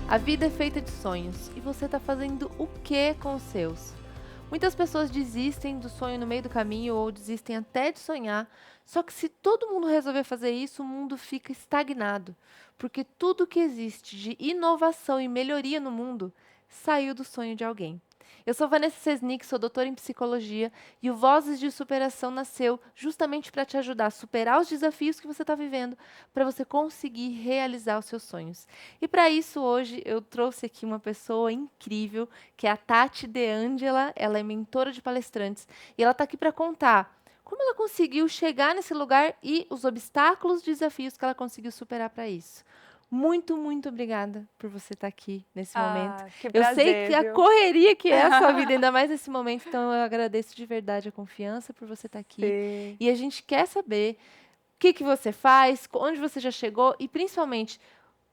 A vida é feita de sonhos e você está fazendo o que com os seus? Muitas pessoas desistem do sonho no meio do caminho ou desistem até de sonhar, só que se todo mundo resolver fazer isso, o mundo fica estagnado, porque tudo que existe de inovação e melhoria no mundo saiu do sonho de alguém. Eu sou Vanessa Sesnick, sou doutora em psicologia e o Vozes de Superação nasceu justamente para te ajudar a superar os desafios que você está vivendo, para você conseguir realizar os seus sonhos. E para isso, hoje, eu trouxe aqui uma pessoa incrível, que é a Tati De Angela. Ela é mentora de palestrantes e ela está aqui para contar como ela conseguiu chegar nesse lugar e os obstáculos, desafios que ela conseguiu superar para isso. Muito, muito obrigada por você estar aqui nesse momento. Ah, que Eu sei que prazer, a viu? correria que é a sua vida, ainda mais nesse momento, então eu agradeço de verdade a confiança por você estar aqui. Sim. E a gente quer saber o que você faz, onde você já chegou e, principalmente,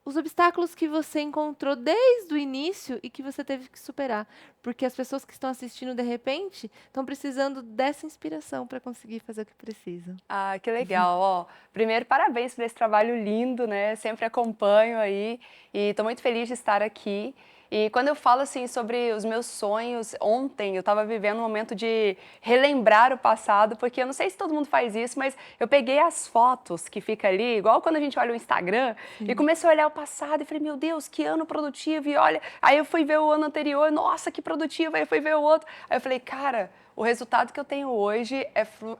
os obstáculos que você encontrou desde o início e que você teve que superar. Porque as pessoas que estão assistindo, de repente, estão precisando dessa inspiração para conseguir fazer o que precisam. Ah, que legal. Ó, primeiro, parabéns por esse trabalho lindo, né? Sempre acompanho aí e estou muito feliz de estar aqui. E quando eu falo assim sobre os meus sonhos, ontem eu estava vivendo um momento de relembrar o passado, porque eu não sei se todo mundo faz isso, mas eu peguei as fotos que fica ali, igual quando a gente olha o Instagram, e Sim. comecei a olhar o passado e falei, meu Deus, que ano produtivo, e olha, aí eu fui ver o ano anterior, nossa, que produtivo, aí eu fui ver o outro, aí eu falei, cara, o resultado que eu tenho hoje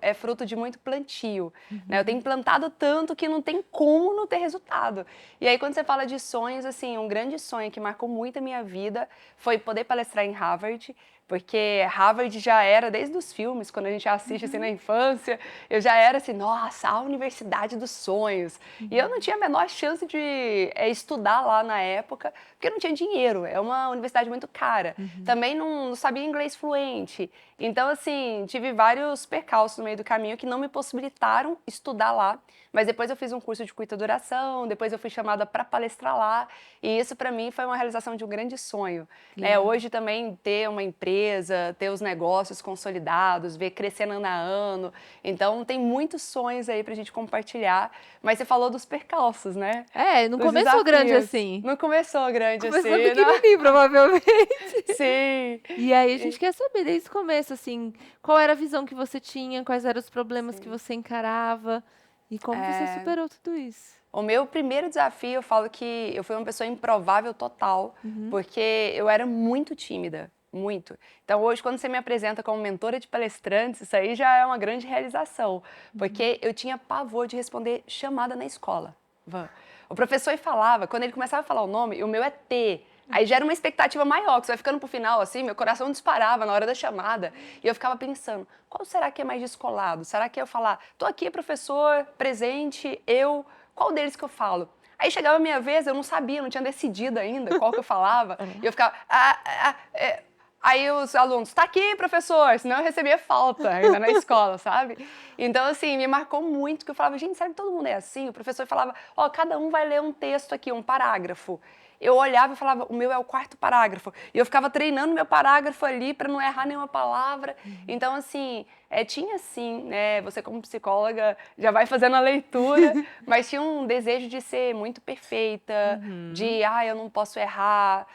é fruto de muito plantio, né? Eu tenho plantado tanto que não tem como não ter resultado. E aí, quando você fala de sonhos, assim, um grande sonho que marcou muito a minha vida foi poder palestrar em Harvard, porque Harvard já era, desde os filmes, quando a gente assiste assim na infância, eu já era assim, nossa, a universidade dos sonhos. E eu não tinha a menor chance de estudar lá na época, porque eu não tinha dinheiro, é uma universidade muito cara. Também não sabia inglês fluente. Então, assim, tive vários percalços no meio do caminho que não me possibilitaram estudar lá. Mas depois eu fiz um curso de curta duração, depois eu fui chamada para palestrar lá. E isso, para mim, foi uma realização de um grande sonho. Né? Legal. Hoje também ter uma empresa, ter os negócios consolidados, ver crescendo ano a ano. Então, tem muitos sonhos aí para a gente compartilhar. Mas você falou dos percalços, né? É, não Dos começou grande desafios. assim. Não começou grande assim, Começou né? pequenininho, provavelmente. Sim. E aí a gente quer saber desde o começo, assim, qual era a visão que você tinha, quais eram os problemas que Sim. você encarava e como você superou tudo isso. O meu primeiro desafio, eu falo que eu fui uma pessoa improvável total, porque eu era muito tímida, muito. Então hoje, quando você me apresenta como mentora de palestrantes, isso aí já é uma grande realização, porque eu tinha pavor de responder chamada na escola. Van. O professor falava, quando ele começava a falar o nome, o meu é T. Aí gera uma expectativa maior, que você vai ficando pro final, assim, meu coração disparava na hora da chamada. E eu ficava pensando, qual será que é mais descolado? Será que eu falar, tô aqui, professor, presente, eu, qual deles que eu falo? Aí chegava a minha vez, eu não sabia, não tinha decidido ainda qual que eu falava. E eu ficava, Aí os alunos, tá aqui, professor, senão eu recebia falta ainda na escola, sabe? Então, assim, me marcou muito, que eu falava, gente, será que todo mundo é assim? O professor falava, ó, cada um vai ler um texto aqui, um parágrafo. Eu olhava e falava, o meu é o quarto parágrafo. E eu ficava treinando meu parágrafo ali para não errar nenhuma palavra. Então, assim, tinha sim, né? Você como psicóloga já vai fazendo a leitura, mas tinha um desejo de ser muito perfeita, de, eu não posso errar,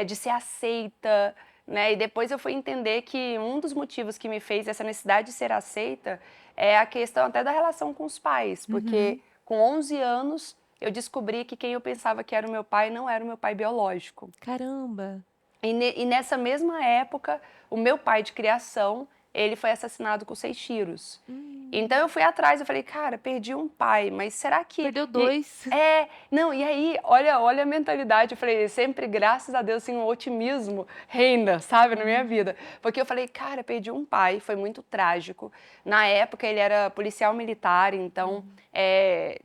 de ser aceita, né? E depois eu fui entender que um dos motivos que me fez essa necessidade de ser aceita é a questão até da relação com os pais, porque com 11 anos eu descobri que quem eu pensava que era o meu pai não era o meu pai biológico. Caramba! E nessa mesma época, o meu pai de criação, ele foi assassinado com 6 tiros. Então eu fui atrás, eu falei, cara, perdi um pai, mas será que... Perdeu dois. Não, e aí, olha a mentalidade, eu falei, sempre, graças a Deus, assim, um otimismo reina, sabe, na minha vida. Porque eu falei, cara, perdi um pai, foi muito trágico. Na época ele era policial militar, então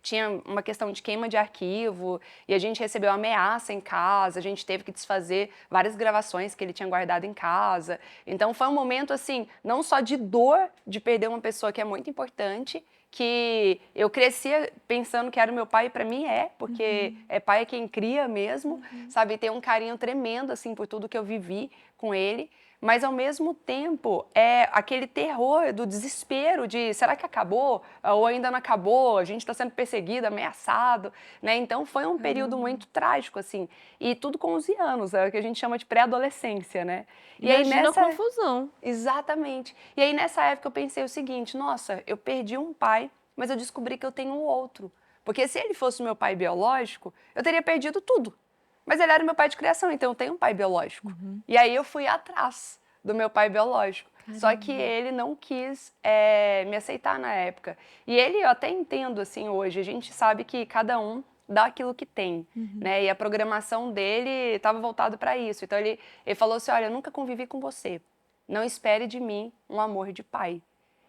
tinha uma questão de queima de arquivo, e a gente recebeu ameaça em casa, a gente teve que desfazer várias gravações que ele tinha guardado em casa. Então foi um momento, assim, não só de dor de perder uma pessoa que é muito importante, que eu crescia pensando que era o meu pai, e para mim porque pai é quem cria mesmo, sabe? Tem um carinho tremendo, assim, por tudo que eu vivi com ele, mas ao mesmo tempo é aquele terror do desespero de será que acabou? Ou ainda não acabou? A gente está sendo perseguido, ameaçado, né? Então foi um período muito trágico, assim, e tudo com 11 anos, é o que a gente chama de pré-adolescência, né? E aí Imagina a confusão. Exatamente. E aí nessa época eu pensei o seguinte, nossa, eu perdi um pai, mas eu descobri que eu tenho um outro. Porque se ele fosse o meu pai biológico, eu teria perdido tudo. Mas ele era meu pai de criação, então eu tenho um pai biológico. E aí eu fui atrás do meu pai biológico. Só que ele não quis me aceitar na época. E ele, eu até entendo assim hoje, a gente sabe que cada um dá aquilo que tem, né? E a programação dele estava voltada para isso. Então ele falou assim, olha, eu nunca convivi com você. Não espere de mim um amor de pai.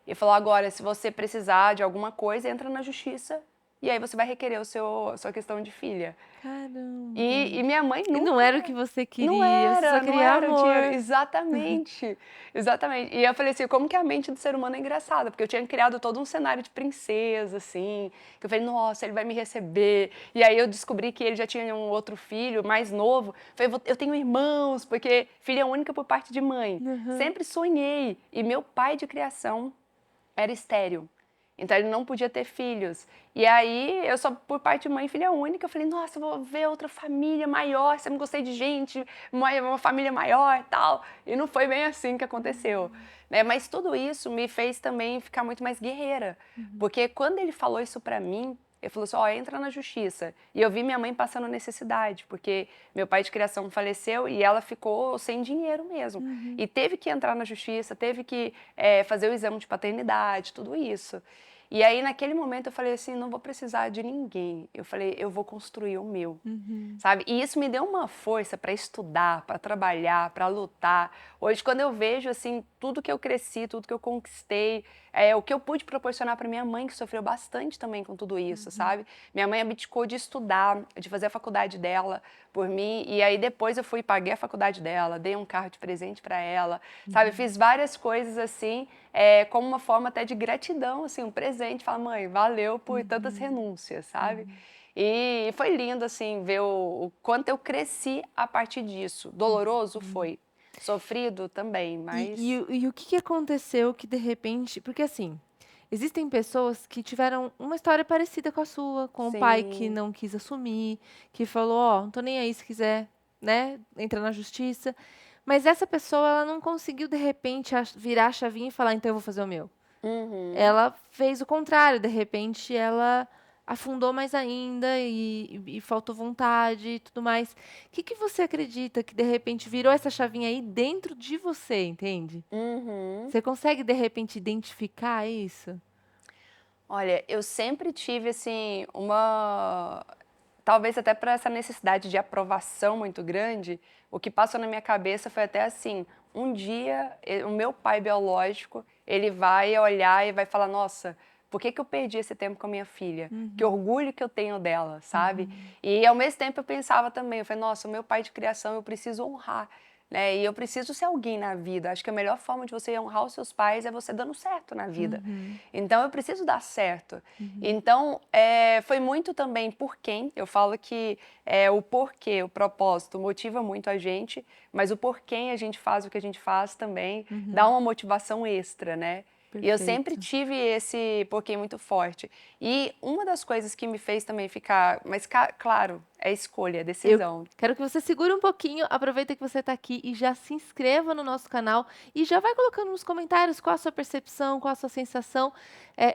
Ele falou, agora, se você precisar de alguma coisa, entra na justiça e aí você vai requerer a sua questão de filha. Caramba. E minha mãe E não nunca... era o que você Não queria, você só não queria era o dinheiro. amor. Exatamente, exatamente. E eu falei assim, como que a mente do ser humano é engraçada? Porque eu tinha criado todo um cenário de princesa, assim, que eu falei, nossa, ele vai me receber. E aí eu descobri que ele já tinha um outro filho, mais novo. Falei, eu tenho irmãos, porque filha única por parte de mãe. Sempre sonhei. E meu pai de criação era estéril. Então ele não podia ter filhos. E aí, eu só por parte de mãe filha única, eu falei, nossa, eu vou ver outra família maior, sempre gostei de gente, uma família maior e tal. E não foi bem assim que aconteceu. Né? Mas tudo isso me fez também ficar muito mais guerreira. Porque quando ele falou isso pra mim, ele falou assim, ó, entra na justiça. E eu vi minha mãe passando necessidade, porque meu pai de criação faleceu e ela ficou sem dinheiro mesmo. E teve que entrar na justiça, teve que fazer o exame de paternidade, tudo isso. E aí, naquele momento, eu falei assim, não vou precisar de ninguém. Eu falei, eu vou construir o meu, sabe? E isso me deu uma força para estudar, para trabalhar, para lutar. Hoje, quando eu vejo, assim, tudo que eu cresci, tudo que eu conquistei, o que eu pude proporcionar para minha mãe, que sofreu bastante também com tudo isso, sabe? Minha mãe abdicou de estudar, de fazer a faculdade dela por mim, e aí depois eu fui e paguei a faculdade dela, dei um carro de presente para ela, sabe? Fiz várias coisas assim, como uma forma até de gratidão, assim, um presente, falar, mãe, valeu por tantas renúncias, sabe? E foi lindo, assim, ver o quanto eu cresci a partir disso. Doloroso foi, sofrido também, mas... E o que que aconteceu que de repente, porque assim, existem pessoas que tiveram uma história parecida com a sua, com o pai que Sim. não quis assumir, que falou, ó, não tô nem aí se quiser, né, entrar na justiça. Mas essa pessoa, ela não conseguiu de repente virar a chavinha e falar, então eu vou fazer o meu. Uhum. Ela fez o contrário, de repente ela afundou mais ainda e faltou vontade e tudo mais. O que que você acredita que de repente virou essa chavinha aí dentro de você, entende? Uhum. Você consegue de repente identificar isso? Olha, eu sempre tive, assim, uma... Talvez até por essa necessidade de aprovação muito grande, o que passou na minha cabeça foi até assim, um dia o meu pai biológico, ele vai olhar e vai falar, nossa, por que que eu perdi esse tempo com a minha filha? Que orgulho que eu tenho dela, sabe? E ao mesmo tempo eu pensava também, eu falei, nossa, o meu pai de criação eu preciso honrar, né? E eu preciso ser alguém na vida. Acho que a melhor forma de você honrar os seus pais é você dando certo na vida. Então eu preciso dar certo. Então foi muito também por quem. Eu falo que o porquê, o propósito motiva muito a gente, mas o porquê a gente faz o que a gente faz também dá uma motivação extra, né? E eu sempre Perfeito. tive esse porquê muito forte. E uma das coisas que me fez também ficar, mas claro, é escolha, é Eu decisão. quero que você segure um pouquinho, aproveita que você está aqui e já se inscreva no nosso canal e já vai colocando nos comentários qual a sua percepção, qual a sua sensação.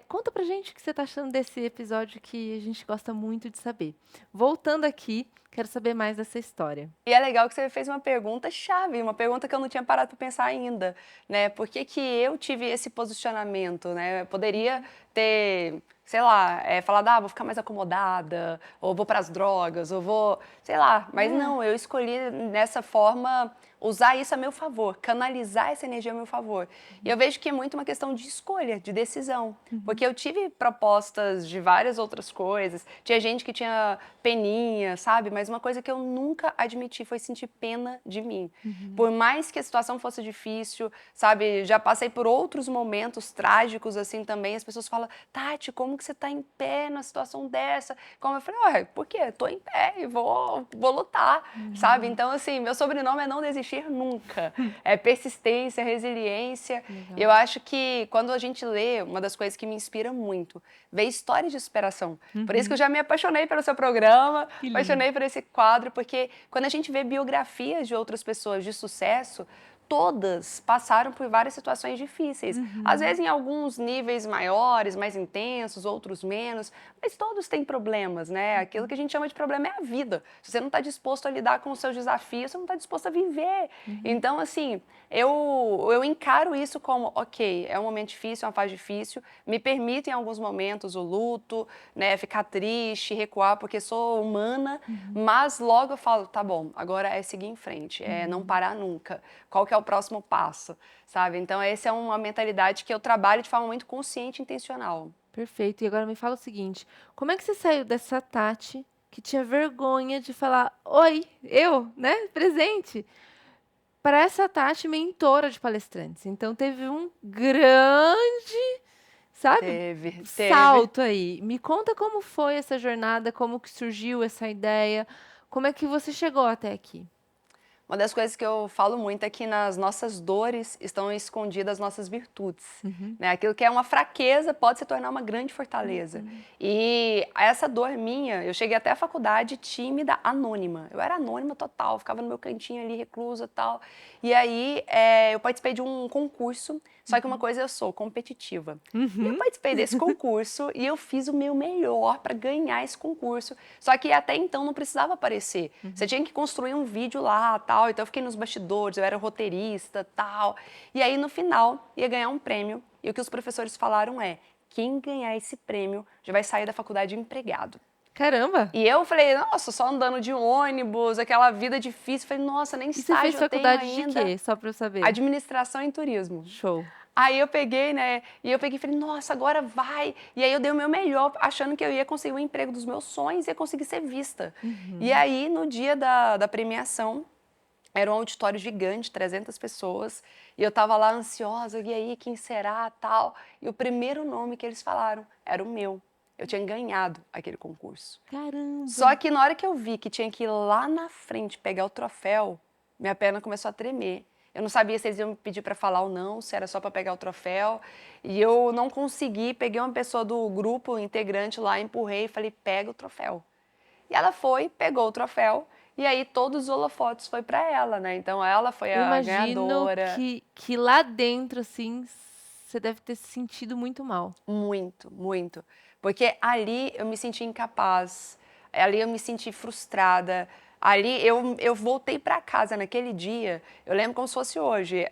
Conta pra gente o que você está achando desse episódio que a gente gosta muito de saber. Voltando aqui, quero saber mais dessa história. E é legal que você fez uma pergunta chave, uma pergunta que eu não tinha parado para pensar ainda, né? Por que que eu tive esse posicionamento, né? Eu poderia ter, sei lá, falado, vou ficar mais acomodada, ou vou para as drogas, ou vou, sei lá. Mas não, eu escolhi nessa forma usar isso a meu favor, canalizar essa energia a meu favor. E eu vejo que é muito uma questão de escolha, de decisão. Porque eu tive propostas de várias outras coisas, tinha gente que tinha peninha, sabe? Mas uma coisa que eu nunca admiti foi sentir pena de mim. Por mais que a situação fosse difícil, sabe? Já passei por outros momentos trágicos assim também. As pessoas falam, Tati, como que você tá em pé numa situação dessa? Como eu falei, por quê? Tô em pé e vou lutar, sabe? Então, assim, meu sobrenome é não desistir desistir nunca. É persistência, resiliência. Legal. Eu acho que quando a gente lê, uma das coisas que me inspira muito, ver histórias de superação. Por isso que eu já me apaixonei pelo seu programa, Que lindo. apaixonei por esse quadro, porque quando a gente vê biografias de outras pessoas de sucesso, todas passaram por várias situações difíceis. Às vezes em alguns níveis maiores, mais intensos, outros menos, mas todos têm problemas, né? Aquilo que a gente chama de problema é a vida. Se você não está disposto a lidar com os seus desafios, você não está disposto a viver. Então, assim, eu encaro isso como, ok, é um momento difícil, é uma fase difícil, me permite em alguns momentos o luto, né, ficar triste, recuar, porque sou humana, mas logo eu falo, tá bom, agora é seguir em frente, é não parar nunca. Qual que é o próximo passo, sabe? Então, essa é uma mentalidade que eu trabalho de forma muito consciente e intencional. Perfeito. E agora me fala o seguinte: como é que você saiu dessa Tati que tinha vergonha de falar, oi, eu, né, presente, para essa Tati mentora de palestrantes? Então teve um grande, sabe, Teve. salto aí. Me conta como foi essa jornada, como que surgiu essa ideia, como é que você chegou até aqui? Uma das coisas que eu falo muito é que nas nossas dores estão escondidas as nossas virtudes. Né? Aquilo que é uma fraqueza pode se tornar uma grande fortaleza. E essa dor minha, eu cheguei até a faculdade tímida, anônima. Eu era anônima total, ficava no meu cantinho ali, reclusa e tal. E aí eu participei de um concurso, só que uma coisa eu sou, competitiva. E eu participei desse concurso e eu fiz o meu melhor para ganhar esse concurso. Só que até então não precisava aparecer. Você tinha que construir um vídeo lá, tal. Então eu fiquei nos bastidores, eu era roteirista, tal. E aí no final ia ganhar um prêmio. E o que os professores falaram é: quem ganhar esse prêmio já vai sair da faculdade empregado. Caramba! E eu falei, nossa, só andando de ônibus, aquela vida difícil. Falei, nossa, nem E você fez estágio eu tenho faculdade de ainda. quê? Só para eu saber. Administração em turismo. Show. Aí eu peguei, né? E eu peguei e falei, nossa, agora vai. E aí eu dei o meu melhor, achando que eu ia conseguir o emprego dos meus sonhos e ia conseguir ser vista. E aí, no dia da premiação, era um auditório gigante, 300 pessoas. E eu tava lá ansiosa, e aí, quem será, tal. E o primeiro nome que eles falaram era o meu. Eu tinha ganhado aquele concurso. Caramba! Só que na hora que eu vi que tinha que ir lá na frente pegar o troféu, minha perna começou a tremer. Eu não sabia se eles iam me pedir para falar ou não, se era só para pegar o troféu. E eu não consegui, peguei uma pessoa do grupo, integrante lá, empurrei e falei, pega o troféu. E ela foi, pegou o troféu, e aí todos os holofotes foi para ela, né? Então ela foi Eu a imagino ganhadora. que lá dentro, assim, você deve ter se sentido muito mal. Muito, muito. Porque ali eu me senti incapaz, ali eu me senti frustrada, ali eu voltei para casa naquele dia, eu lembro como se fosse hoje,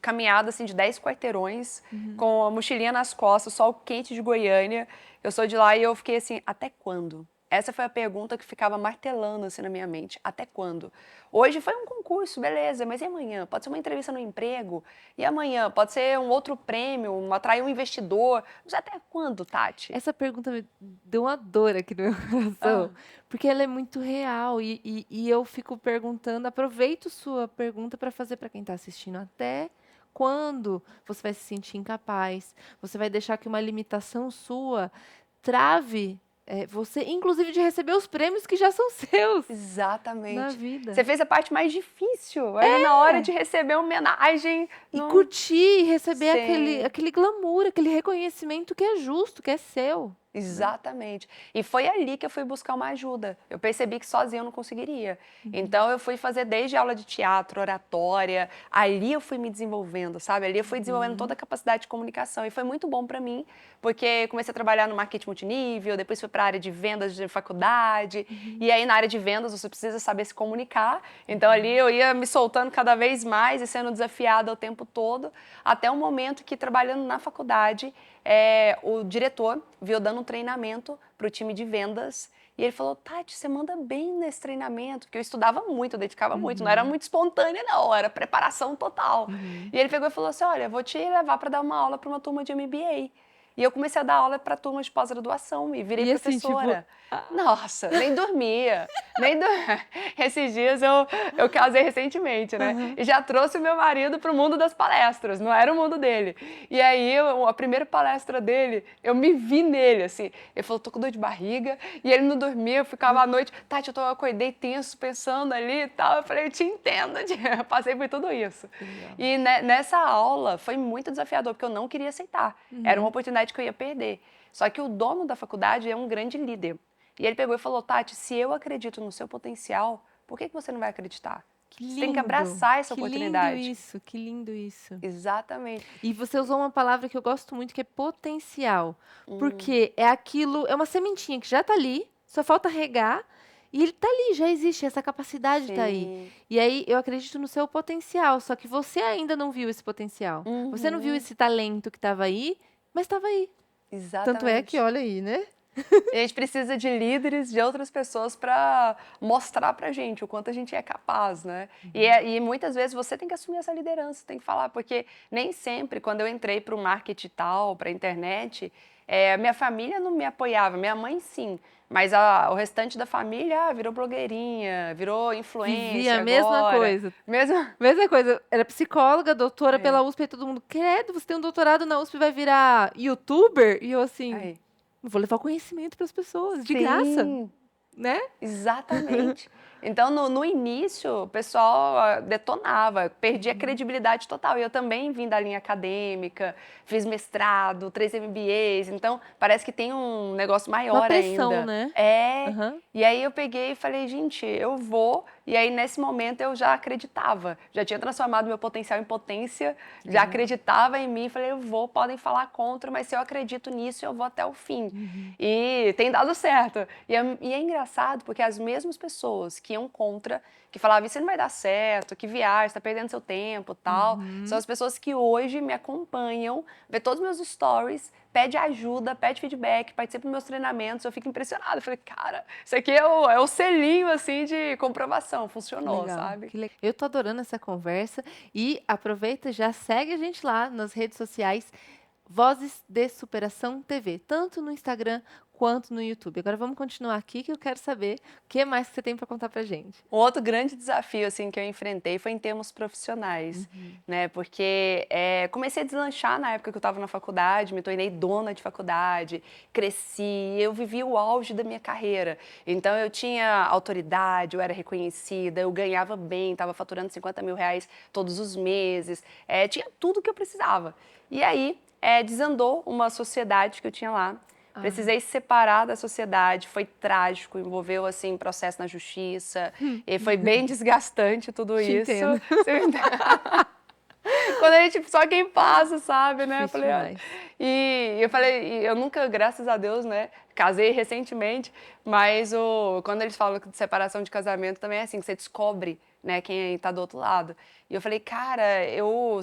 caminhada assim de 10 quarteirões, com a mochilinha nas costas, sol quente de Goiânia, eu sou de lá e eu fiquei assim, até quando? Essa foi a pergunta que ficava martelando assim na minha mente, até quando? Hoje foi um concurso, beleza, mas e amanhã? Pode ser uma entrevista no emprego? E amanhã? Pode ser um outro prêmio, atrair um investidor? Mas até quando, Tati? Essa pergunta me deu uma dor aqui no meu coração, porque ela é muito real e eu fico perguntando, aproveito sua pergunta para fazer para quem está assistindo, até quando você vai se sentir incapaz? Você vai deixar que uma limitação sua trave você, inclusive, de receber os prêmios que já são seus na Exatamente. vida. Você fez a parte mais difícil, aí na hora de receber uma homenagem. E curtir, e receber Sim. aquele glamour, aquele reconhecimento que é justo, que é seu. Exatamente. E foi ali que eu fui buscar uma ajuda. Eu percebi que sozinha eu não conseguiria. Então eu fui fazer desde aula de teatro, oratória. Ali eu fui me desenvolvendo, sabe? Ali eu fui desenvolvendo toda a capacidade de comunicação. E foi muito bom para mim, porque comecei a trabalhar no marketing multinível, depois fui para a área de vendas de faculdade. E aí na área de vendas você precisa saber se comunicar. Então ali eu ia me soltando cada vez mais e sendo desafiada o tempo todo, até o momento que trabalhando na faculdade, o diretor viu dando um treinamento para o time de vendas e ele falou, Tati, você manda bem nesse treinamento, porque eu estudava muito, eu dedicava muito, não era muito espontânea não, era preparação total. E ele pegou e falou assim, olha, vou te levar para dar uma aula para uma turma de MBA. E eu comecei a dar aula para turmas de pós-graduação e virei E assim, professora. tipo, Nossa, nem dormia. Nem do... Esses dias eu casei recentemente, né? Aham. E já trouxe o meu marido para o mundo das palestras, não era o mundo dele. E aí, a primeira palestra dele, eu me vi nele, assim. Ele falou, tô com dor de barriga. E ele não dormia, eu ficava à noite, Tati, eu acordei tenso, pensando ali e tal. Eu falei, eu te entendo, eu passei por tudo isso. Legal. E nessa aula foi muito desafiador, porque eu não queria aceitar. Era uma oportunidade que eu ia perder. Só que o dono da faculdade é um grande líder. E ele pegou e falou, Tati, se eu acredito no seu potencial, por que você não vai acreditar? Que Você tem que lindo, abraçar essa que lindo oportunidade. isso, que lindo isso. Exatamente. E você usou uma palavra que eu gosto muito, que é potencial. Hum, Porque é aquilo, é uma sementinha que já tá ali, só falta regar, e ele tá ali, já existe, essa capacidade tá aí. sim. E aí eu acredito no seu potencial, só que você ainda não viu esse potencial. Você não viu Uhum, esse talento que tava aí, mas estava aí. Tanto é que, exatamente. olha aí, né? E a gente precisa de líderes, de outras pessoas para mostrar pra gente o quanto a gente é capaz, né? E muitas vezes você tem que assumir essa liderança, tem que falar, porque nem sempre, quando eu entrei para o marketing tal, para a internet, minha família não me apoiava, minha mãe sim, mas o restante da família virou blogueirinha, virou Vivia influencer a mesma agora. coisa. Mesmo. Mesma coisa, era psicóloga, doutora É, pela USP, e todo mundo, credo, você tem um doutorado na USP, vai virar youtuber? E eu assim, aí. vou levar o conhecimento para as pessoas, de graça, Sim, né? exatamente. Então, no início, o pessoal detonava, perdia Uhum. credibilidade total. E eu também vim da linha acadêmica, fiz mestrado, 3 MBAs, então parece que tem um negócio Uma maior pressão, ainda. né? É. Aham. E aí eu peguei e falei, gente, eu vou. E aí, nesse momento, eu já acreditava, já tinha transformado meu potencial em potência, já Legal. acreditava em mim. Falei, eu vou, podem falar contra, mas se eu acredito nisso, eu vou até o fim. Uhum. E tem dado certo. E é engraçado porque as mesmas pessoas que iam contra, que falavam, isso não vai dar certo, que viagem, está perdendo seu tempo, tal, são Uhum. as pessoas que hoje me acompanham, vê todos os meus stories, pede ajuda, pede feedback, participa dos meus treinamentos, eu fico impressionada. Eu falei, cara, isso aqui é o selinho, assim, de comprovação, Que funcionou, legal, sabe? que legal. Eu tô adorando essa conversa e aproveita, já segue a gente lá nas redes sociais, Vozes de Superação TV, tanto no Instagram quanto no YouTube. Agora vamos continuar aqui que eu quero saber o que mais que você tem para contar pra gente. Um outro grande desafio assim que eu enfrentei foi em termos profissionais, Uhum. né? Porque comecei a deslanchar na época que eu estava na faculdade, me tornei dona de faculdade, cresci, eu vivi o auge da minha carreira. Então eu tinha autoridade, eu era reconhecida, eu ganhava bem, estava faturando R$ 50.000 todos os meses, tinha tudo que eu precisava. E aí desandou uma sociedade que eu tinha lá. Ah, Precisei separar da sociedade, foi trágico, envolveu assim processo na justiça, e foi bem desgastante tudo te isso. entendo. Você me entende? Quando a gente, só quem passa, sabe, né? Eu Difícil falei, demais. e eu falei, e eu nunca, graças a Deus, né? Casei recentemente, mas quando eles falam de separação de casamento também é assim, que você descobre, né, quem tá do outro lado. E eu falei, cara, é o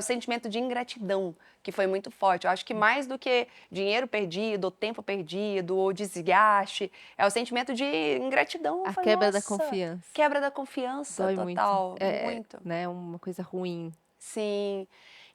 sentimento de ingratidão que foi muito forte. Eu acho que mais do que dinheiro perdido, tempo perdido, ou desgaste, é o sentimento de ingratidão. Eu A falei, quebra da nossa, confiança quebra da confiança dói muito. total, muito. Né, uma coisa ruim. Sim.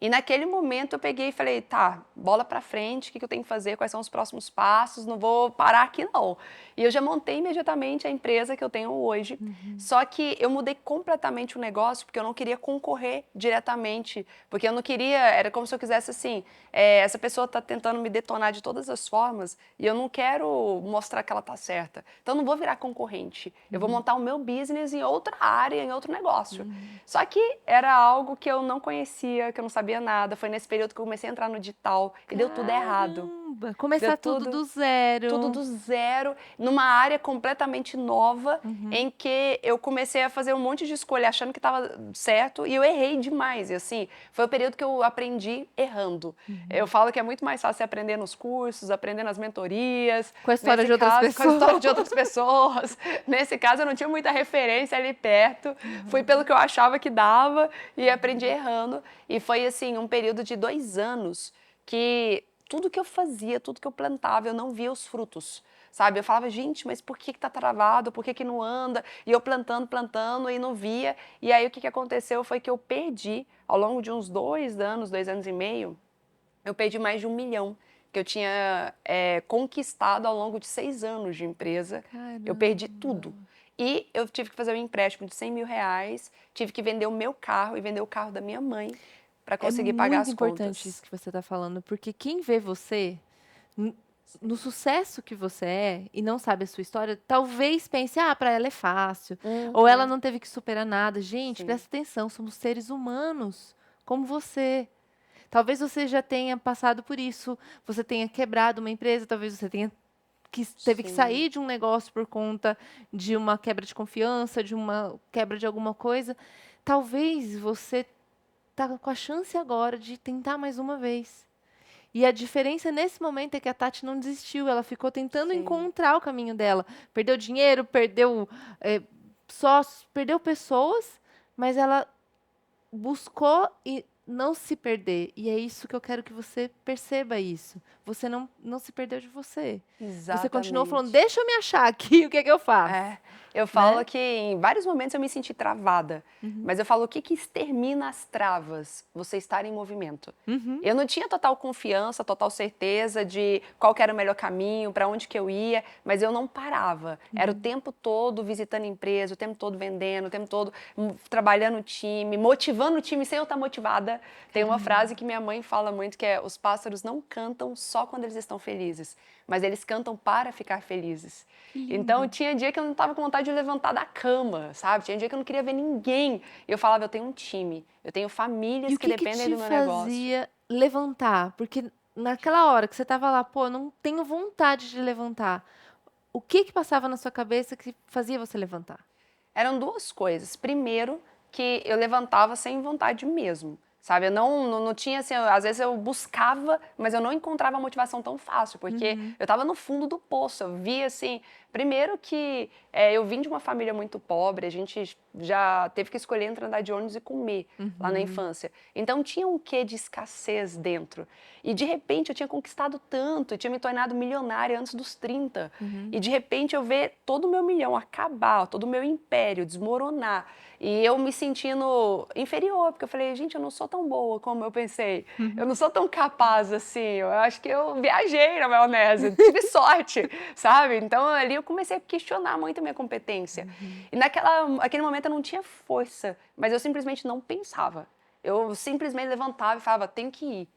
E naquele momento eu peguei e falei, tá, bola pra frente, o que eu tenho que fazer, quais são os próximos passos, não vou parar aqui não. E eu já montei imediatamente a empresa que eu tenho hoje, Uhum. só que eu mudei completamente o negócio porque eu não queria concorrer diretamente, porque eu não queria, era como se eu quisesse assim, essa pessoa tá tentando me detonar de todas as formas e eu não quero mostrar que ela tá certa. Então eu não vou virar concorrente, eu vou Uhum. montar o meu business em outra área, em outro negócio. Uhum. Só que era algo que eu não conhecia, que eu não sabia nada. Foi nesse período que eu comecei a entrar no digital e deu tudo errado. Caramba! Deu Começar tudo tudo do tudo zero. do zero, numa área completamente nova, Uhum. em que eu comecei a fazer um monte de escolha achando que estava certo e eu errei demais. E assim, foi o período que eu aprendi errando. Eu Uhum. falo que é muito mais fácil você aprender nos cursos, aprender nas mentorias, Com a história nesse de outras caso, com a história pessoas. de outras pessoas. Nesse caso, eu não tinha muita referência ali perto. Fui Uhum. pelo que eu achava que dava e aprendi errando. E foi assim, um período de 2 anos que tudo que eu fazia, tudo que eu plantava, eu não via os frutos, sabe? Eu falava, gente, mas por que tá travado? Por que não anda? E eu plantando, plantando e não via. E aí o que aconteceu foi que eu perdi, ao longo de uns 2 anos, 2 anos e meio, eu perdi mais de 1 milhão que eu tinha conquistado ao longo de 6 anos de empresa. Caramba. Eu perdi tudo. E eu tive que fazer um empréstimo de 100 mil reais, tive que vender o meu carro e vender o carro da minha mãe para conseguir pagar as É muito importante contas. isso que você está falando, porque quem vê você n- no sucesso que você é e não sabe a sua história, talvez pense, para ela é fácil, ou ela não teve que superar nada. Gente, Sim. presta atenção, somos seres humanos, como você. Talvez você já tenha passado por isso, você tenha quebrado uma empresa, talvez você teve que Sim. sair de um negócio por conta de uma quebra de confiança, de uma quebra de alguma coisa. Talvez você tá com a chance agora de tentar mais uma vez. E a diferença nesse momento é que a Tati não desistiu, ela ficou tentando Sim. encontrar o caminho dela. Perdeu dinheiro, perdeu sócios, perdeu pessoas, mas ela buscou e não se perder. E é isso que eu quero que você perceba isso. Você não se perdeu de você. Você continuou falando, Exatamente. deixa eu me achar aqui, o que é que eu faço? Eu falo que em vários momentos eu me senti travada, mas eu falo, o que extermina as travas? Você estar em movimento. Eu não tinha total confiança, total certeza de qual que era o melhor caminho, para onde que eu ia, mas eu não parava. Era o tempo todo visitando empresa, o tempo todo vendendo, o tempo todo trabalhando o time, motivando o time sem eu estar motivada. Tem uma frase que minha mãe fala muito que é: os pássaros não cantam só quando eles estão felizes, mas eles cantam para ficar felizes. Então, tinha dia que eu não estava com vontade de levantar da cama, sabe? Tinha dia que eu não queria ver ninguém. E eu falava, eu tenho um time, eu tenho famílias E o que que dependem te do meu negócio. fazia levantar? Porque naquela hora que você estava lá, pô, não tenho vontade de levantar. O que passava na sua cabeça que fazia você levantar? Eram duas coisas. Primeiro, que eu levantava sem vontade mesmo, sabe? Eu não tinha, assim, às vezes eu buscava, mas eu não encontrava a motivação tão fácil, porque eu estava no fundo do poço. Eu via, assim, primeiro que eu vim de uma família muito pobre, a gente já teve que escolher entre andar de ônibus e comer lá na infância. Então tinha um quê de escassez dentro. E de repente eu tinha conquistado tanto, eu tinha me tornado milionária antes dos 30. E de repente eu ver todo o meu milhão acabar, todo o meu império desmoronar. E eu me sentindo inferior, porque eu falei, gente, eu não sou tão boa como eu pensei. Eu não sou tão capaz assim. Eu acho que eu viajei na maionese, tive sorte, sabe? Então ali eu comecei a questionar muito a minha competência. E naquele momento eu não tinha força, mas eu simplesmente não pensava. Eu simplesmente levantava e falava, tenho que ir.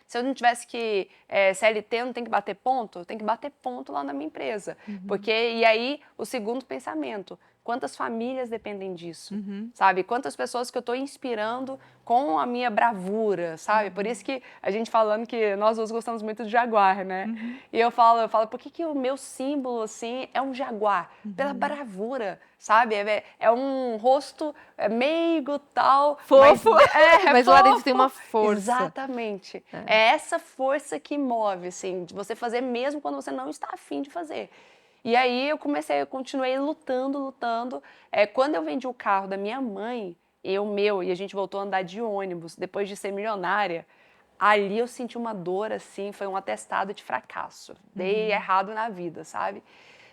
Se eu não tivesse que CLT, eu não tenho que bater ponto? Eu tenho que bater ponto lá na minha empresa. E aí, o segundo pensamento, quantas famílias dependem disso, sabe? Quantas pessoas que eu estou inspirando com a minha bravura, sabe? Por isso que a gente falando que nós dois gostamos muito de jaguar, né? E eu falo, por que o meu símbolo, assim, é um jaguar? Pela bravura, sabe? É um rosto meigo, tal. Fofo, mas lá dentro fofo. tem uma força. Exatamente. É essa força que move, assim, de você fazer mesmo quando você não está afim de fazer. E aí eu continuei lutando. Quando eu vendi o carro da minha mãe, e a gente voltou a andar de ônibus, depois de ser milionária, ali eu senti uma dor, assim, foi um atestado de fracasso. Dei errado na vida, sabe?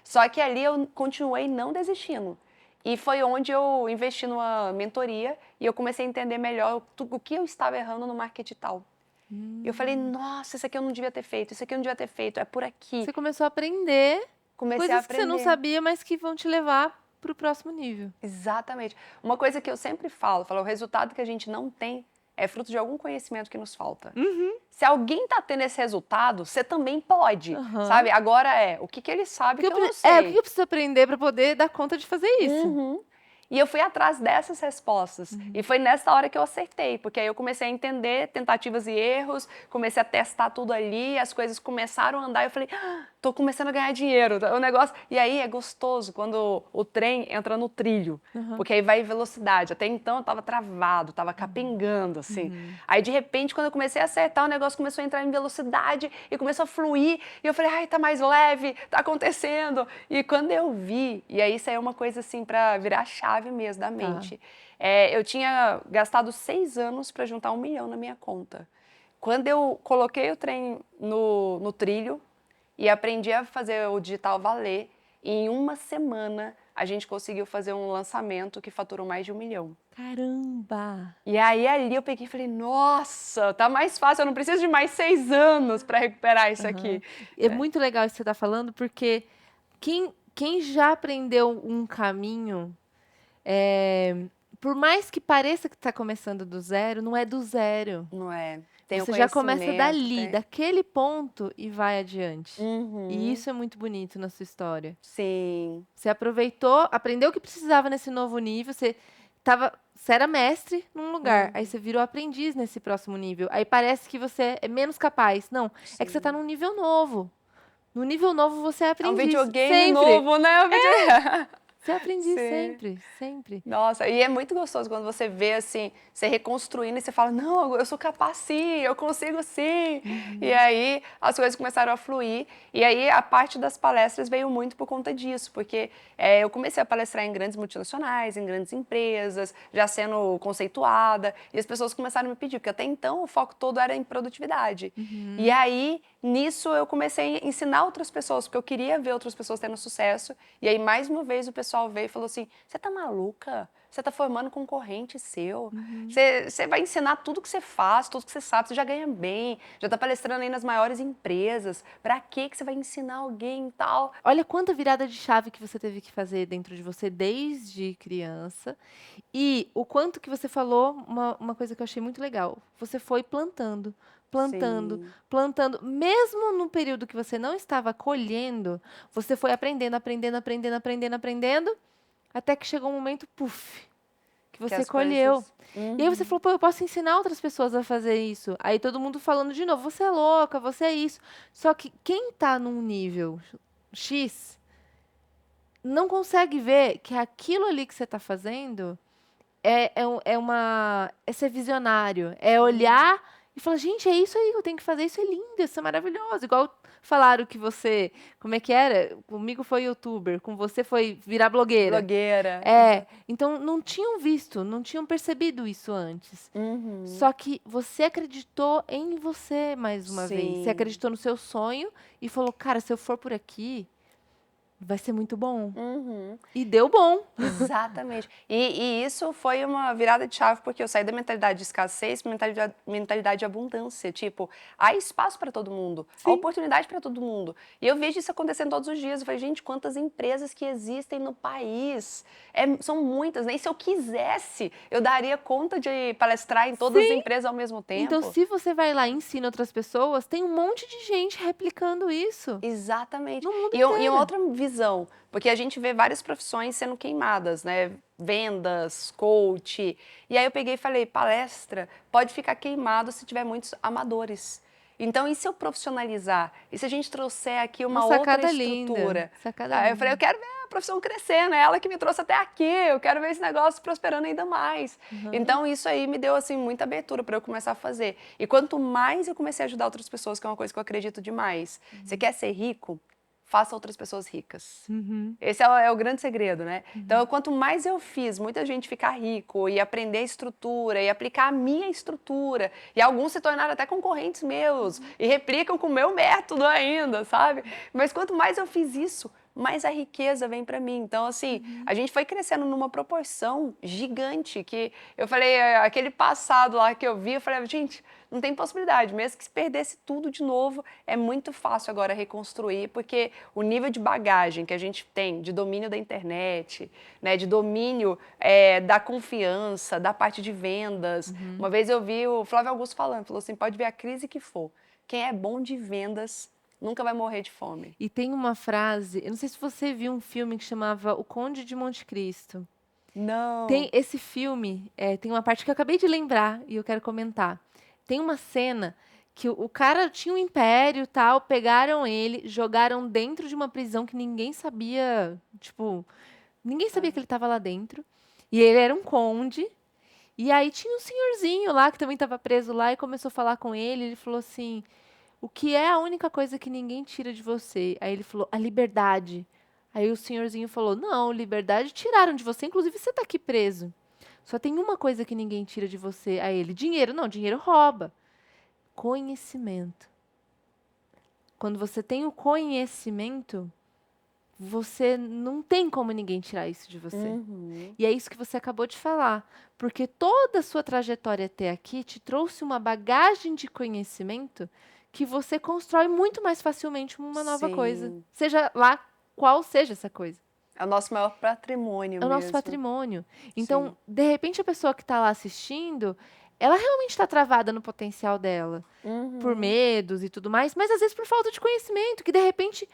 Só que ali eu continuei não desistindo. E foi onde eu investi numa mentoria e eu comecei a entender melhor o que eu estava errando no marketing digital. E eu falei, nossa, isso aqui eu não devia ter feito, isso aqui eu não devia ter feito, é por aqui. Você começou a aprender Comecei a coisas que você não aprender. sabia, mas que vão te levar para o próximo nível. Exatamente. Uma coisa que eu sempre falo, o resultado que a gente não tem é fruto de algum conhecimento que nos falta. Se alguém tá tendo esse resultado, você também pode, sabe? Agora o que ele sabe que eu não sei. O que eu preciso aprender para poder dar conta de fazer isso? E eu fui atrás dessas respostas. E foi nessa hora que eu acertei, porque aí eu comecei a entender tentativas e erros, comecei a testar tudo ali, as coisas começaram a andar e eu falei, tô começando a ganhar dinheiro, o negócio. E aí é gostoso quando o trem entra no trilho, porque aí vai em velocidade. Até então eu tava travado, tava capengando, assim. Aí de repente, quando eu comecei a acertar, o negócio começou a entrar em velocidade e começou a fluir. E eu falei, ai, tá mais leve, tá acontecendo. E quando eu vi, e aí isso aí é uma coisa assim pra virar chave mesmo da mente. Eu tinha gastado 6 anos para juntar 1 milhão na minha conta. Quando eu coloquei o trem no trilho e aprendi a fazer o digital valer, em uma semana a gente conseguiu fazer um lançamento que faturou mais de 1 milhão. Caramba! E aí ali eu peguei e falei, nossa, tá mais fácil, eu não preciso de mais 6 anos para recuperar isso Aham. aqui. É muito legal isso que você está falando, porque quem já aprendeu um caminho, é, por mais que pareça que está começando do zero, não é do zero. Não é? Tem o Você já começa conhecimento, dali, tem. daquele ponto e vai adiante. E Uhum. isso é muito bonito na sua história. Sim, Você aproveitou, aprendeu o que precisava nesse novo nível, você era mestre num lugar, aí você virou aprendiz nesse próximo nível. Aí parece que você é menos capaz. Não, é que você está sim. num nível novo. No nível novo você é É um aprendiz, videogame sempre. novo, né? Você é aprendiz Sim. sempre, sempre. Nossa, e é muito gostoso quando você vê assim, você reconstruindo e você fala, não, eu sou capaz sim, eu consigo sim. E Uhum. aí as coisas começaram a fluir. E aí a parte das palestras veio muito por conta disso, porque eu comecei a palestrar em grandes multinacionais, em grandes empresas, já sendo conceituada, e as pessoas começaram a me pedir, porque até então o foco todo era em produtividade. E Uhum. aí, nisso, eu comecei a ensinar outras pessoas, porque eu queria ver outras pessoas tendo sucesso. E aí, mais uma vez, o pessoal veio e falou assim: você tá maluca? Você tá formando concorrente seu. Uhum. Você vai ensinar tudo que você faz, tudo que você sabe, você já ganha bem, já tá palestrando aí nas maiores empresas. Pra que você vai ensinar alguém e tal? Olha quanta virada de chave que você teve que fazer dentro de você desde criança. E o quanto que você falou, uma coisa que eu achei muito legal. Você foi plantando, plantando, Sim, plantando. Mesmo no período que você não estava colhendo, você foi aprendendo, aprendendo, aprendendo, aprendendo, aprendendo, até que chegou um momento, puf, que que você as colheu. coisas. E aí você Uhum. falou, pô, eu posso ensinar outras pessoas a fazer isso. Aí todo mundo falando de novo, você é louca, você é isso. Só que quem tá num nível X não consegue ver que aquilo ali que você está fazendo é ser visionário, é olhar e falar, gente, é isso aí que eu tenho que fazer, isso é lindo, isso é maravilhoso. Igual falaram que você, como é que era? Comigo foi youtuber, com você foi virar blogueira. Blogueira, É, exato. então não tinham visto, não tinham percebido isso antes. Uhum. Só que você acreditou em você mais uma vez. Você Sim. acreditou no seu sonho e falou, cara, se eu for por aqui, vai ser muito bom. Uhum. E deu bom. Exatamente. E isso foi uma virada de chave, porque eu saí da mentalidade de escassez para mentalidade de abundância. Tipo, há espaço para todo mundo, há Sim. oportunidade para todo mundo. E eu vejo isso acontecendo todos os dias. Eu falei, gente, quantas empresas que existem no país. São muitas, nem se eu quisesse, eu daria conta de palestrar em todas as Sim. empresas ao mesmo Então, tempo. se você vai lá e ensina outras pessoas, tem um monte de gente replicando isso Exatamente. no mundo E uma inteiro. outra visão, porque a gente vê várias profissões sendo queimadas, né? Vendas, coach. E aí eu peguei e falei, palestra pode ficar queimado se tiver muitos amadores. Então, e se eu profissionalizar? E se a gente trouxer aqui Uma uma outra sacada linda. estrutura? Sacada Aí eu falei, linda. eu quero ver a profissão crescendo, é ela que me trouxe até aqui, eu quero ver esse negócio prosperando ainda mais. Uhum. Então, isso aí me deu, assim, muita abertura para eu começar a fazer. E quanto mais eu comecei a ajudar outras pessoas, que é uma coisa que eu acredito demais. Você quer ser rico? Faça outras pessoas ricas. Uhum. Esse é o grande segredo, né? Uhum. Então, quanto mais eu fiz muita gente ficar rico e aprender a estrutura e aplicar a minha estrutura, e alguns se tornaram até concorrentes meus e replicam com o meu método ainda, sabe? Mas quanto mais eu fiz isso, mais a riqueza vem para mim. Então, assim, Uhum. a gente foi crescendo numa proporção gigante que eu falei, aquele passado lá que eu vi, eu falei, gente, não tem possibilidade, mesmo que se perdesse tudo de novo, é muito fácil agora reconstruir, porque o nível de bagagem que a gente tem, de domínio da internet, né, de domínio da confiança, da parte de vendas. Uhum. Uma vez eu vi o Flávio Augusto falando, falou assim, pode ver a crise que for, quem é bom de vendas nunca vai morrer de fome. E tem uma frase, eu não sei se você viu um filme que chamava O Conde de Monte Cristo. Tem Não. esse filme, tem uma parte que eu acabei de lembrar e eu quero comentar. Tem uma cena que o cara tinha um império, tal, pegaram ele, jogaram dentro de uma prisão que ninguém sabia, tipo, ninguém sabia que ele estava lá dentro. E ele era um conde. E aí tinha um senhorzinho lá que também estava preso lá e começou a falar com ele. Ele falou assim: o que é a única coisa que ninguém tira de você? Aí ele falou: a liberdade. Aí o senhorzinho falou: não, liberdade tiraram de você, inclusive você está aqui preso. Só tem uma coisa que ninguém tira de você. Aí ele: dinheiro. Não, dinheiro rouba. Conhecimento. Quando você tem o conhecimento, você não tem como ninguém tirar isso de você. Uhum. E é isso que você acabou de falar, porque toda a sua trajetória até aqui te trouxe uma bagagem de conhecimento que você constrói muito mais facilmente uma nova coisa, Sim. seja lá qual seja essa coisa. É o nosso maior patrimônio É o nosso mesmo. patrimônio. Então, Sim. de repente, a pessoa que está lá assistindo, ela realmente está travada no potencial dela, por Uhum. medos e tudo mais, mas às vezes por falta de conhecimento, que de repente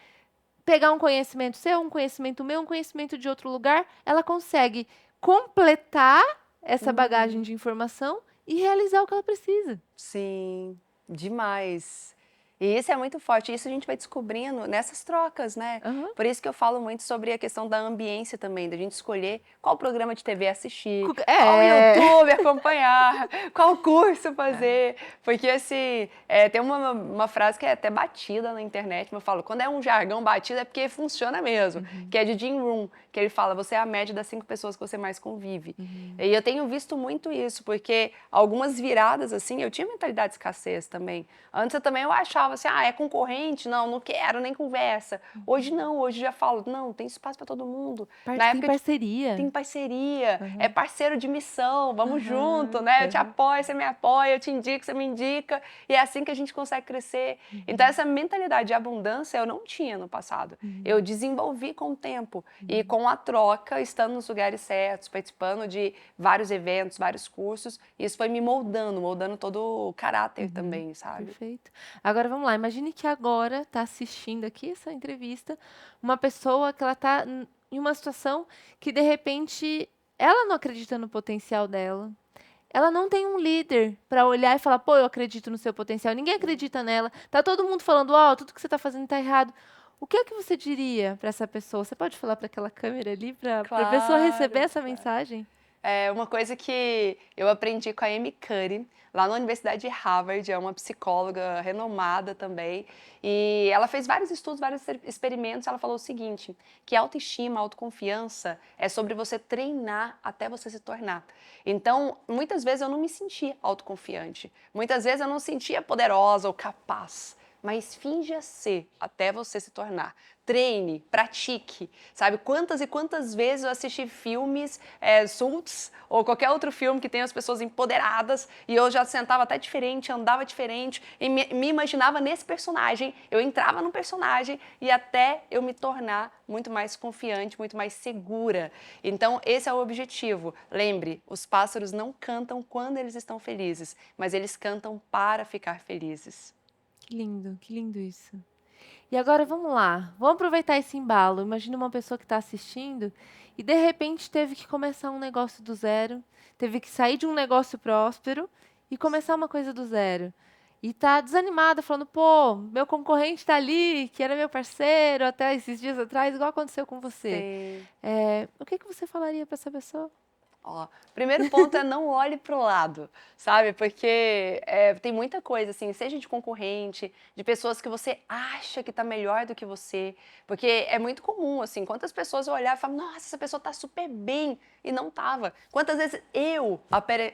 pegar um conhecimento seu, um conhecimento meu, um conhecimento de outro lugar, ela consegue completar essa bagagem Uhum. de informação e realizar o que ela precisa. Sim, demais. E isso é muito forte, isso a gente vai descobrindo nessas trocas, né? Aham. Por isso que eu falo muito sobre a questão da ambiência também, da gente escolher qual programa de TV assistir, qual É. YouTube acompanhar, qual curso fazer. Porque, assim, tem uma frase que é até batida na internet, mas eu falo, quando é um jargão batido é porque funciona mesmo, Uhum, que é de Jim Rohn, que ele fala, você é a média das 5 pessoas que você mais convive. uhum. E eu tenho visto muito isso, porque algumas viradas, assim, eu tinha mentalidade de escassez também. Antes eu achava assim, é concorrente? Não, não quero, nem conversa. Hoje não, hoje já falo, não, tem espaço para todo mundo. Na Tem época parceria. tem parceria, é Aham, parceiro de missão, vamos junto, aham, né? Eu te aham. apoio, você me apoia, eu te indico, você me indica, e é assim que a gente consegue crescer. Então, Uhum, essa mentalidade de abundância eu não tinha no passado. Eu uhum, desenvolvi com o tempo e uhum, com a troca, estando nos lugares certos, participando de vários eventos, vários cursos, e isso foi me moldando todo o caráter uhum. também, sabe? Perfeito. Agora vamos lá, imagine que agora está assistindo aqui essa entrevista uma pessoa que ela está em uma situação que de repente ela não acredita no potencial dela. Ela não tem um líder para olhar e falar, pô, eu acredito no seu potencial. Ninguém acredita nela. Tá todo mundo falando, ó, tudo que você tá fazendo tá errado. O que é que você diria para essa pessoa? Você pode falar para aquela câmera ali, para a pessoa receber Claro, essa claro. mensagem? É uma coisa que eu aprendi com a Amy Cuddy, lá na Universidade de Harvard, é uma psicóloga renomada também, e ela fez vários estudos, vários experimentos, ela falou o seguinte, que autoestima, autoconfiança é sobre você treinar até você se tornar. Então, muitas vezes eu não me sentia autoconfiante, muitas vezes eu não sentia poderosa ou capaz, mas finja ser até você se tornar. Treine, pratique, sabe? Quantas e quantas vezes eu assisti filmes, Suits, ou qualquer outro filme que tenha as pessoas empoderadas, e eu já sentava até diferente, andava diferente, e me imaginava nesse personagem, eu entrava no personagem, e até eu me tornar muito mais confiante, muito mais segura. Então, esse é o objetivo. Lembre, os pássaros não cantam quando eles estão felizes, mas eles cantam para ficar felizes. Que lindo isso. E agora vamos lá, vamos aproveitar esse embalo. Imagina uma pessoa que está assistindo e de repente teve que começar um negócio do zero, teve que sair de um negócio próspero e começar uma coisa do zero. E tá desanimada, falando, pô, meu concorrente tá ali, que era meu parceiro até esses dias atrás, igual aconteceu com você. Sim. O que que você falaria para essa pessoa? Ó, primeiro ponto é não olhe pro lado, sabe? Porque tem muita coisa, assim, seja de concorrente, de pessoas que você acha que tá melhor do que você. Porque é muito comum, assim, quantas pessoas eu olhar e falar, nossa, essa pessoa tá super bem, e não tava. Quantas vezes eu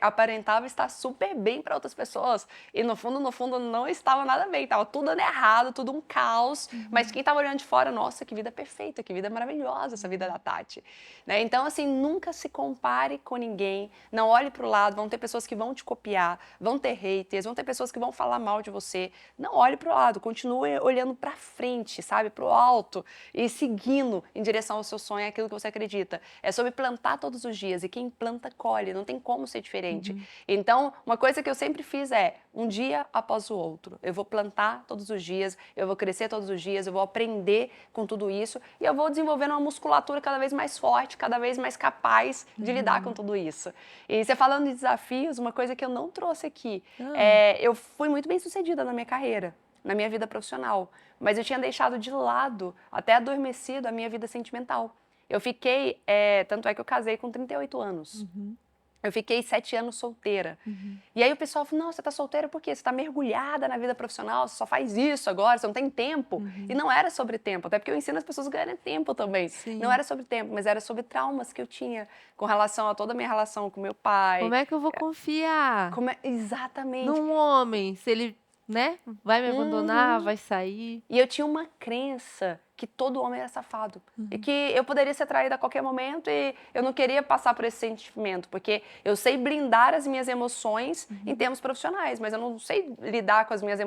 aparentava estar super bem para outras pessoas, e no fundo, não estava nada bem, tava tudo dando errado, tudo um caos, mas quem tava olhando de fora, nossa, que vida perfeita, que vida maravilhosa essa vida da Tati. Né? Então, assim, nunca se compare com ninguém, não olhe para o lado, vão ter pessoas que vão te copiar, vão ter haters, vão ter pessoas que vão falar mal de você. Não olhe para o lado, continue olhando para frente, sabe, para o alto e seguindo em direção ao seu sonho, aquilo que você acredita. É sobre plantar todos os dias e quem planta colhe, não tem como ser diferente. Uhum, Então, uma coisa que eu sempre fiz é um dia após o outro. Eu vou plantar todos os dias, eu vou crescer todos os dias, eu vou aprender com tudo isso e eu vou desenvolvendo uma musculatura cada vez mais forte, cada vez mais capaz de lidar com uhum. tudo isso. E você falando de desafios, uma coisa que eu não trouxe aqui, Ah, eu fui muito bem sucedida na minha carreira, na minha vida profissional, mas eu tinha deixado de lado, até adormecido, a minha vida sentimental. Eu fiquei, tanto é que eu casei com 38 anos. uhum, Eu fiquei 7 anos solteira. uhum, E aí o pessoal falou, nossa, você tá solteira por quê? Você tá mergulhada na vida profissional, você só faz isso agora, você não tem tempo. E uhum. não era sobre tempo, até porque eu ensino as pessoas a ganharem tempo também. Não Sim. era sobre tempo, mas era sobre traumas que eu tinha com relação a toda a minha relação com meu Como pai. é que eu vou confiar Exatamente. num homem se ele, né, vai me abandonar, Uhum. vai sair? E eu tinha uma crença que todo homem era safado. E que eu poderia ser traída a qualquer momento e eu não queria passar por esse sentimento, porque eu sei blindar as minhas emoções em termos profissionais, mas eu não sei lidar com as minhas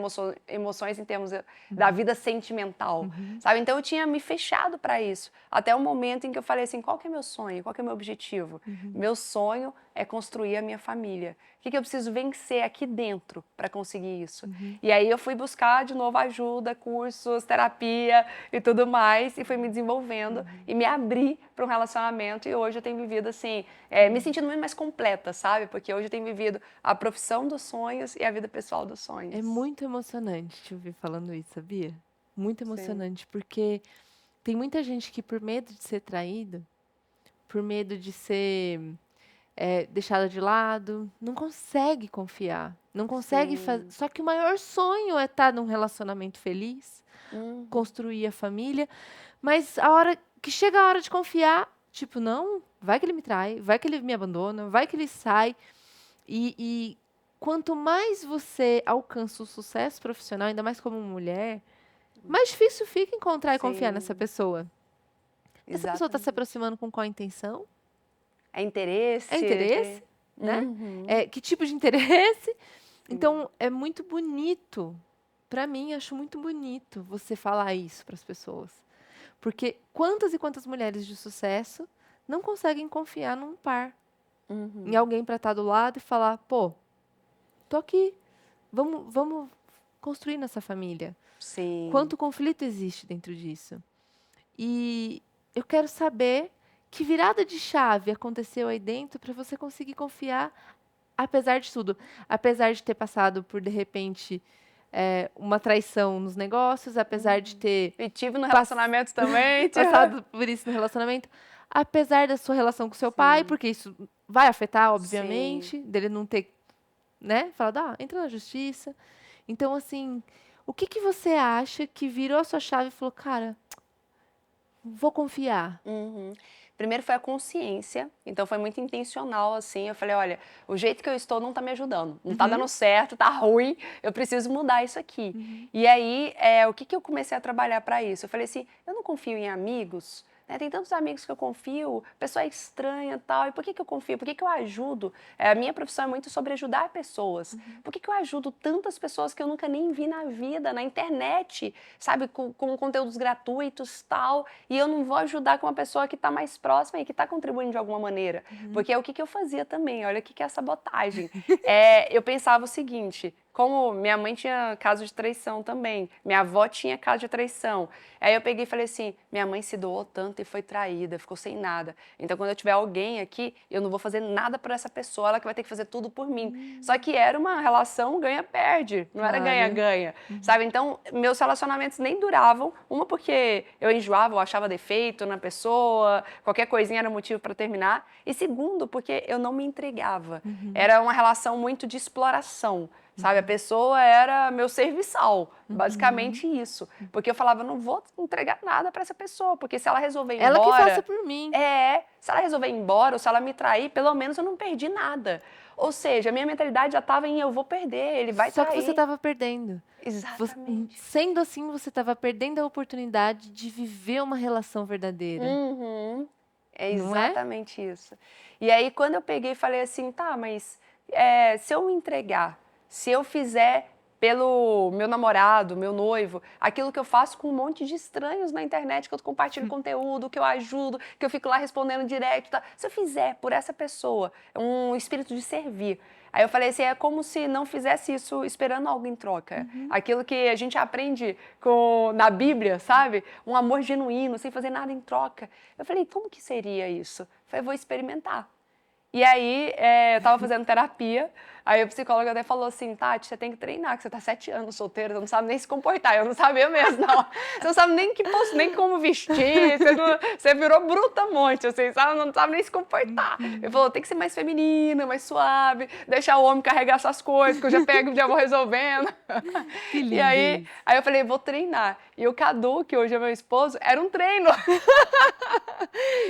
emoções em termos da vida sentimental, sabe? Então eu tinha me fechado para isso, até o momento em que eu falei assim, qual que é meu sonho? Qual que é meu objetivo? Meu sonho é construir a minha família. O que eu preciso vencer aqui dentro para conseguir isso? E aí eu fui buscar de novo ajuda, cursos, terapia e tudo mais, e fui me desenvolvendo e me abri para um relacionamento, e hoje eu tenho vivido assim, me sentindo muito mais completa, sabe? Porque hoje eu tenho vivido a profissão dos sonhos e a vida pessoal dos sonhos. É muito emocionante te ouvir falando isso, sabia? Muito Sim. emocionante, porque tem muita gente que por medo de ser traído, por medo de ser deixada de lado, não consegue confiar, não consegue fazer. Só que o maior sonho é estar num relacionamento feliz, construir a família, mas a hora que chega a hora de confiar, tipo, não, vai que ele me trai, vai que ele me abandona, vai que ele sai. E quanto mais você alcança o sucesso profissional, ainda mais como mulher, mais difícil fica encontrar e confiar nessa pessoa. Essa pessoa está se aproximando com qual intenção? É interesse. É interesse, né? Que tipo de interesse? Então, é muito bonito. Para mim, acho muito bonito você falar isso para as pessoas. Porque quantas e quantas mulheres de sucesso não conseguem confiar num par. Em alguém para estar do lado e falar, pô, tô aqui, vamos construir nossa família. Sim. Quanto conflito existe dentro disso? E eu quero saber que virada de chave aconteceu aí dentro para você conseguir confiar, apesar de tudo. Apesar de ter passado por, de repente, uma traição nos negócios, apesar de ter... E tive no relacionamento também. Passado por isso no relacionamento. Apesar da sua relação com seu pai, porque isso vai afetar, obviamente, dele não ter, né, falado, entra na justiça. Então, assim, o que você acha que virou a sua chave e falou, cara, vou confiar? Primeiro foi a consciência, então foi muito intencional, assim, eu falei, olha, o jeito que eu estou não tá me ajudando, não tá dando certo, tá ruim, eu preciso mudar isso aqui. E aí, o que eu comecei a trabalhar para isso? Eu falei assim, eu não confio em amigos, né? Tem tantos amigos que eu confio, pessoa estranha e tal, e por que eu confio? Por que eu ajudo? A minha profissão é muito sobre ajudar pessoas. Por que eu ajudo tantas pessoas que eu nunca nem vi na vida, na internet, sabe, com conteúdos gratuitos e tal, e eu não vou ajudar com uma pessoa que está mais próxima e que está contribuindo de alguma maneira? Porque é o que eu fazia também, olha o que é a sabotagem. Eu pensava o seguinte, como minha mãe tinha caso de traição também, minha avó tinha caso de traição. Aí eu peguei e falei assim, minha mãe se doou tanto e foi traída, ficou sem nada. Então quando eu tiver alguém aqui, eu não vou fazer nada por essa pessoa, ela que vai ter que fazer tudo por mim. Só que era uma relação ganha-perde, não era ganha-ganha, sabe? Então meus relacionamentos nem duravam, uma porque eu enjoava, eu achava defeito na pessoa, qualquer coisinha era motivo para terminar, e segundo, porque eu não me entregava. Era uma relação muito de exploração. Sabe, a pessoa era meu serviçal, basicamente isso. Porque eu falava, não vou entregar nada para essa pessoa, porque se ela resolver ir embora... Ela que faça por mim. Se ela resolver ir embora, ou se ela me trair, pelo menos eu não perdi nada. Ou seja, a minha mentalidade já estava em eu vou perder, ele vai trair. Só que você estava perdendo. Exatamente. Sendo assim, você estava perdendo a oportunidade de viver uma relação verdadeira. É exatamente isso. E aí, quando eu peguei e falei assim, tá, mas se eu me entregar, se eu fizer pelo meu namorado, meu noivo, aquilo que eu faço com um monte de estranhos na internet, que eu compartilho conteúdo, que eu ajudo, que eu fico lá respondendo direto, tá? Se eu fizer por essa pessoa, é um espírito de servir. Aí eu falei assim, é como se não fizesse isso esperando algo em troca. Aquilo que a gente aprende na Bíblia, sabe? Um amor genuíno, sem fazer nada em troca. Eu falei, como que seria isso? Eu falei, vou experimentar. E aí, eu tava fazendo terapia, aí o psicólogo até falou assim, Tati, você tem que treinar, que você tá 7 anos solteira, você não sabe nem se comportar. Eu não sabia mesmo, não. Você não sabe nem nem como vestir, você virou brutamonte, assim, sabe? Não sabe nem se comportar. Ele falou, tem que ser mais feminina, mais suave, deixar o homem carregar essas coisas, que eu já pego e já vou resolvendo. Que lindo. E aí eu falei, vou treinar. E o Cadu, que hoje é meu esposo, era um treino.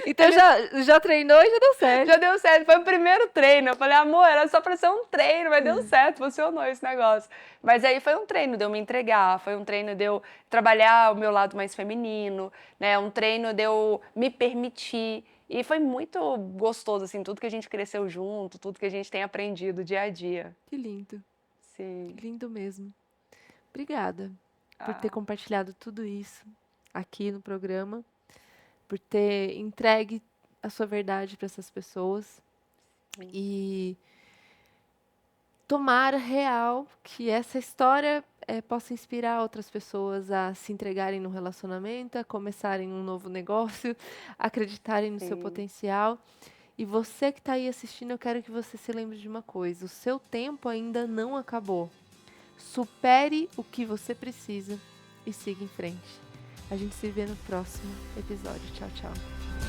Então já treinou e já deu certo. Já deu certo, foi o primeiro treino. Eu falei, amor, era só pra ser um treino. treino, mas deu certo, funcionou esse negócio. Mas aí foi um treino de eu me entregar, foi um treino de eu trabalhar o meu lado mais feminino, né? Um treino de eu me permitir. E foi muito gostoso, assim, tudo que a gente cresceu junto, tudo que a gente tem aprendido dia a dia. Que lindo, Sim. que lindo mesmo. Obrigada por ter Ah, compartilhado tudo isso aqui no programa, por ter entregue a sua verdade para essas pessoas. E tomara real que essa história possa inspirar outras pessoas a se entregarem no relacionamento, a começarem um novo negócio, acreditarem no seu sim. potencial. E você que está aí assistindo, eu quero que você se lembre de uma coisa: o seu tempo ainda não acabou. Supere o que você precisa e siga em frente. A gente se vê no próximo episódio. Tchau, tchau.